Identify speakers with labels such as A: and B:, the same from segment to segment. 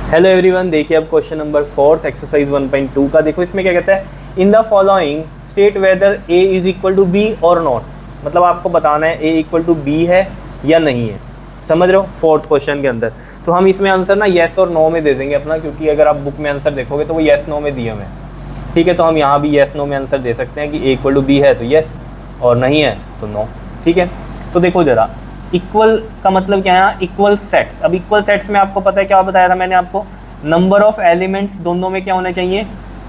A: Hello everyone, देखिए अब question number 4 exercise 1.2 का। देखो इसमें क्या कहता है, in the following state whether A is equal to B or not. मतलब आपको बताना है ए इक्वल टू बी है या नहीं है। समझ रहे हो, फोर्थ क्वेश्चन के अंदर। तो हम इसमें आंसर ना येस और नो में दे देंगे अपना, क्योंकि अगर आप बुक में आंसर देखोगे तो वो येस नो में दिए हुए हैं। ठीक है, तो हम यहाँ भी येस नो में आंसर दे सकते हैं कि ए इक्वल टू बी है तो येस और नहीं है तो नो। ठीक है, तो देखो जरा, इक्वल का मतलब क्या है, इक्वल सेट्स। अब इक्वल सेट्स में आपको पता है क्या बताया था मैंने आपको, नंबर ऑफ एलिमेंट्स दोनों में क्या होने चाहिए,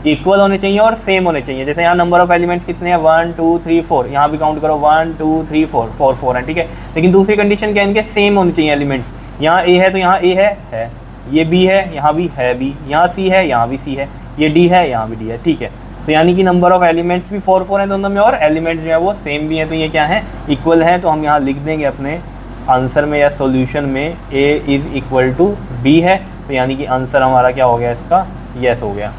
A: इक्वल होने चाहिए और सेम होने चाहिए। जैसे यहाँ नंबर ऑफ एलिमेंट्स कितने हैं, 1 2 3 4, यहाँ भी काउंट करो 1 2 3 4 4 4 है। ठीक है, लेकिन दूसरी कंडीशन क्या है, इनके सेम होने चाहिए एलिमेंट्स। यहाँ ए है तो यहाँ ए है, ये बी है यहाँ भी है बी, यहाँ सी है यहाँ भी सी है, ये डी है यहाँ भी डी है। ठीक है, तो यानी कि नंबर ऑफ एलिमेंट्स भी 4 4 है दोनों में और एलिमेंट्स जो है वो सेम भी हैं, तो ये क्या है, इक्वल है। तो हम यहाँ लिख देंगे अपने आंसर में या सॉल्यूशन में a is equal to b है, तो यानी कि आंसर हमारा क्या हो गया, इसका यस हो गया।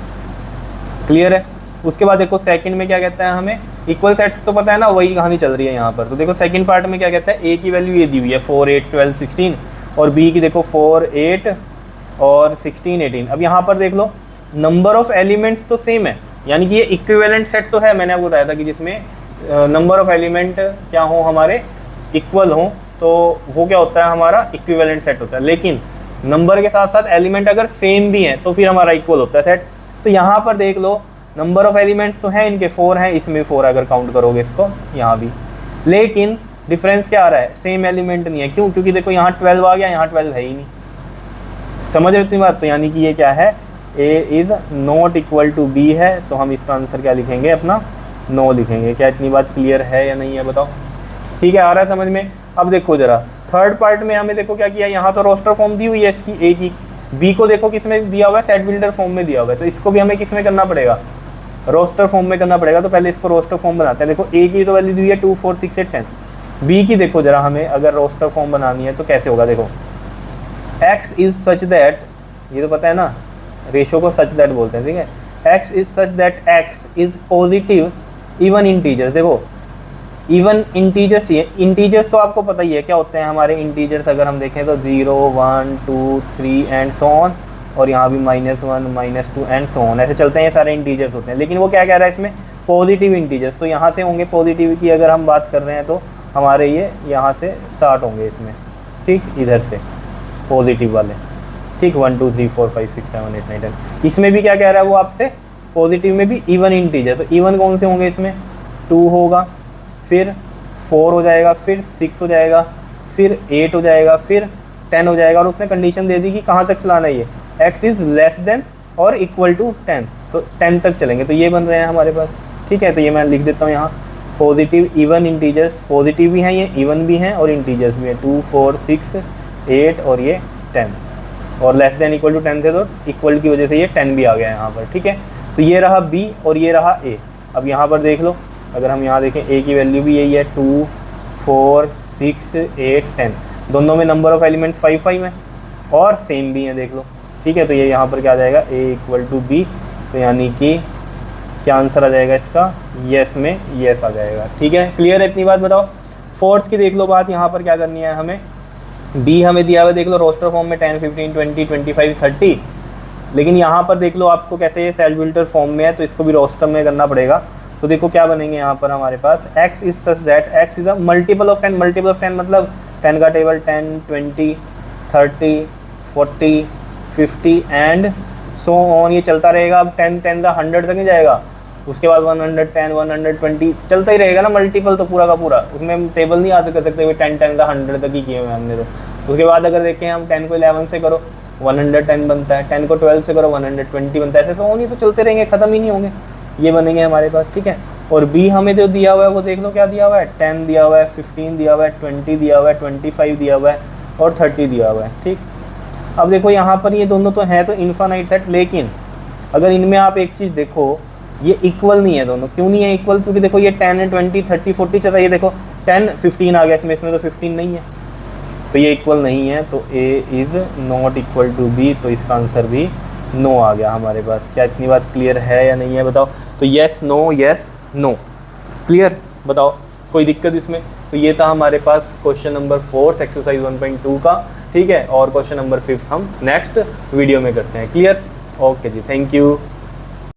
A: क्लियर है। उसके बाद देखो सेकंड में क्या कहता है, हमें इक्वल सेट्स तो पता है ना, वही कहानी चल रही है यहाँ पर। तो देखो सेकंड पार्ट में क्या कहता है, a की वैल्यू ये दी हुई है 4 8 12 16 और b की देखो 4 8 और 16 18। अब यहाँ पर देख लो नंबर ऑफ एलिमेंट्स तो सेम है, यानी कि ये इक्विवेलेंट सेट तो है। मैंने आपको बताया था कि जिसमें नंबर ऑफ एलिमेंट क्या हो, हमारे इक्वल हो, तो वो क्या होता है, हमारा इक्विवेलेंट सेट होता है। लेकिन नंबर के साथ साथ एलिमेंट अगर सेम भी हैं तो फिर हमारा इक्वल होता है सेट। तो यहाँ पर देख लो नंबर ऑफ एलिमेंट्स तो हैं, इनके 4 हैं, इसमें 4 अगर काउंट करोगे इसको, यहाँ भी। लेकिन डिफरेंस क्या आ रहा है, सेम एलिमेंट नहीं है। क्यों? क्योंकि देखो यहाँ 12 आ गया, यहाँ 12 है ही नहीं। समझ रहे हो इतनी बात? तो यानी कि ये क्या है, A is not equal to B है, तो हम इसका आंसर क्या लिखेंगे, अपना नो लिखेंगे। क्या इतनी बात क्लियर है या नहीं है, बताओ। ठीक है, आ रहा है समझ में। अब देखो जरा थर्ड पार्ट में हमें देखो क्या किया, यहाँ तो रोस्टर फॉर्म दी हुई है इसकी ए की, बी को देखो किस में दिया हुआ है, सेट बिल्डर फॉर्म में दिया हुआ है। तो इसको भी हमें किस में करना पड़ेगा, रोस्टर फॉर्म में करना पड़ेगा। तो पहले इसको रोस्टर फॉर्म बनाते हैं। देखो ए की तो वैल्यू दी हुई है 2 4 6 8 10, बी की देखो जरा हमें अगर रोस्टर फॉर्म बनानी है तो कैसे होगा। देखो एक्स इज सच दैट, ये तो पता है ना, रेशो को सच दैट बोलते हैं। ठीक है, x is such that x is positive even integers. देखो इवन इंटीजर्स चाहिए। इंटीजर्स तो आपको पता ही है क्या होते हैं हमारे इंटीजर्स, अगर हम देखें तो 0 1 2 3 एंड सो ऑन, और यहाँ भी -1 -2 एंड सो ऑन, ऐसे चलते हैं, ये सारे इंटीजर्स होते हैं। लेकिन वो क्या कह रहा है इसमें, पॉजिटिव इंटीजर्स। तो यहाँ से होंगे पॉजिटिव की, अगर हम बात कर रहे हैं तो हमारे ये यहाँ से स्टार्ट होंगे इसमें। ठीक, इधर से पॉजिटिव वाले। ठीक, 1 2 3 4 5 6 7 8 9 10। इसमें भी क्या कह रहा है वो आपसे, पॉजिटिव में भी इवन इंटीजर। तो इवन कौन से होंगे इसमें, 2 होगा, फिर 4 हो जाएगा, फिर 6 हो जाएगा, फिर 8 हो जाएगा, फिर 10 हो जाएगा। और उसने कंडीशन दे दी कि कहाँ तक चलाना है, ये x इज़ लेस देन और इक्वल टू 10, तो 10 तक चलेंगे। तो ये बन रहे हैं हमारे पास। ठीक है, तो ये मैं लिख देता हूँ यहाँ, पॉजिटिव इवन इंटीजर्स, पॉजिटिव भी हैं ये, इवन भी हैं और इंटीजर्स भी हैं, 2 4 6 8 और ये 10। और लेस देन इक्वल टू 10 थे तो इक्वल की वजह से ये 10 भी आ गया है यहाँ पर। ठीक है, तो ये रहा b और ये रहा a। अब यहाँ पर देख लो, अगर हम यहाँ देखें a की वैल्यू भी यही है, 2 4 6 8 10, दोनों में नंबर ऑफ एलिमेंट्स 5 5 है और सेम भी हैं, देख लो। ठीक है, तो ये यहाँ पर क्या आ जाएगा, a इक्वल टू b, तो यानी कि क्या आंसर आ जाएगा इसका, येस में येस आ जाएगा। ठीक है, क्लियर है इतनी बात, बताओ। फोर्थ की देख लो बात, यहाँ पर क्या करनी है हमें, b हमें दिया हुआ, देख लो रोस्टर फॉर्म में 10 15 20 25 30, लेकिन यहाँ पर देख लो आपको कैसे ये सेल बिल्डर फॉर्म में है, तो इसको भी रोस्टर में करना पड़ेगा। तो देखो क्या बनेंगे यहाँ पर हमारे पास, x is such that x is a multiple of 10। Multiple of 10 मतलब 10 का टेबल 10 20 30 40 50 एंड सो ऑन, ये चलता रहेगा। अब 10 10 का 100 तक ही जाएगा, उसके बाद 110 120 चलता ही रहेगा ना। मल्टीपल तो पूरा का पूरा, उसमें टेबल नहीं आते कर सकते, 10 10 का 100 तक ही किए हुए हमने। तो उसके बाद अगर देखें हम 10 को 11 से करो 110 बनता है, 10 को 12 से करो 120 बनता है, ऐसे सो ऑन, ही तो चलते रहेंगे, ख़त्म ही नहीं होंगे, ये बनेंगे हमारे पास। ठीक है, और b हमें जो दिया हुआ है वो देख लो क्या दिया हुआ है, 10 दिया हुआ है, 15 दिया हुआ है, 20 दिया हुआ है, 25 दिया हुआ है और 30 दिया हुआ है। ठीक, अब देखो यहाँ पर ये दोनों तो हैं तो इन्फानाइट सेट, लेकिन अगर इनमें आप एक चीज़ देखो, ये इक्वल नहीं है दोनों। क्यों नहीं है इक्वल? क्योंकि देखो ये 10 20 30 40 चल रहा है, ये देखो 10 15 आ गया इसमें तो 15 नहीं है, तो ये इक्वल नहीं है। तो a is not equal to b, तो इसका आंसर भी नो आ गया हमारे पास। क्या इतनी बात क्लियर है या नहीं है, बताओ। तो येस नो क्लियर, बताओ कोई दिक्कत इसमें। तो ये था हमारे पास क्वेश्चन नंबर 4 एक्सरसाइज 1.2 का। ठीक है, और क्वेश्चन नंबर 5 हम नेक्स्ट वीडियो में करते हैं। क्लियर? ओके जी, थैंक यू।